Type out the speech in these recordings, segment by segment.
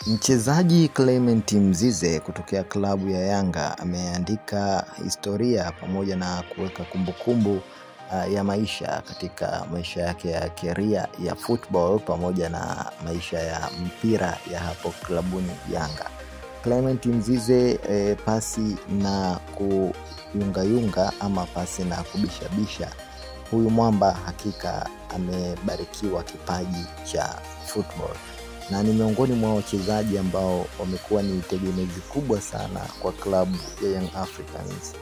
Mchezaji Clement Mzize kutokea klabu ya Yanga ameandika historia pamoja na kuweka kumbukumbu ya maisha katika maisha yake ya career ya football pamoja na maisha ya mpira ya hapo klabuni Yanga. Clement Mzize pasi na kuyunga ama pasi na kubishabisha, huyu mwamba hakika amebarikiwa kipaji cha football na ni miongoni mwa wachezaji ambao wamekuwa ni tegemezi kubwa sana kwa klabu ya Young Africans.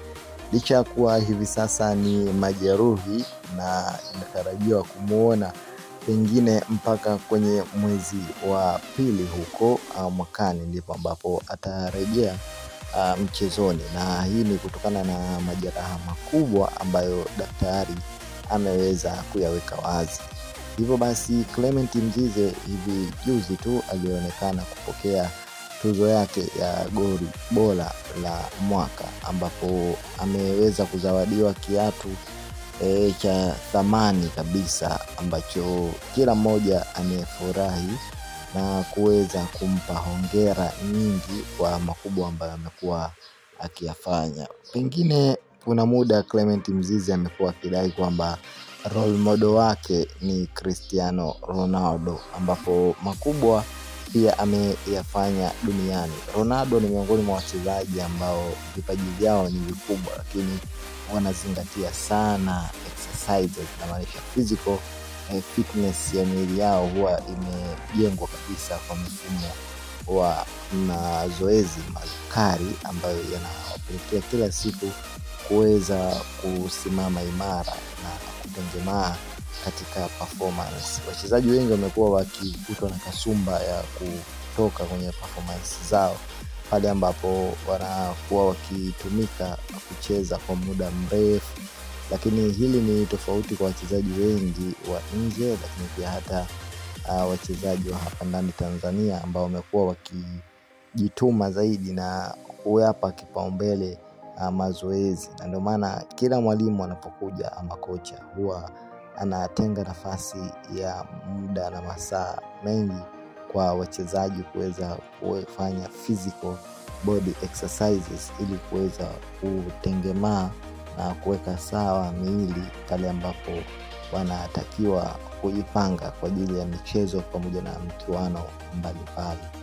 Licha kuwa hivi sasa ni majeruhi na inatarajiwa kumuona pengine mpaka kwenye mwezi wa pili huko mwakani ndipo ambapo atarejea mchezoni, na hii ni kutokana na majeraha makubwa ambayo daktari ameweza kuyaweka wazi. Hivyo basi Clement Mzize hivi juzi tu alionekana kupokea tuzo yake ya goli bora la mwaka, ambapo ameweza kuzawadiwa kiatu cha thamani kabisa ambacho kila mmoja amefurahi na kuweza kumpa hongera nyingi kwa makubwa ambayo amekuwa akiyafanya. Pengine kuna muda Clement Mzize amekuwa akidai kwamba role model wake ni Cristiano Ronaldo, ambapo makubwa pia ameyafanya duniani. Ronaldo ni miongoni mwa wachezaji ambao vipaji vyao ni vikubwa, lakini wanazingatia sana exercises na maisha physical fitness ya miili yao huwa imejengwa kabisa kwa mfumo wa mazoezi makali ambayo yanawapelekea kila siku kuweza kusimama imara na kutengemaa katika performance. Wachezaji wengi wamekuwa wakikutwa na kasumba ya kutoka kwenye performance zao pale ambapo wanakuwa wakitumika kucheza kwa muda mrefu, lakini hili ni tofauti kwa wachezaji wengi wa nje, lakini pia hata wachezaji wa hapa ndani Tanzania ambao wamekuwa wakijituma zaidi na kuyapa kipaumbele mazoezi. Na ndio maana kila mwalimu anapokuja ama kocha huwa anatenga nafasi ya muda na masaa mengi kwa wachezaji kuweza kufanya physical body exercises ili kuweza kutengemaa na kuweka sawa miili pale ambapo wanatakiwa kujipanga kwa ajili ya michezo pamoja na mchuano mbalimbali.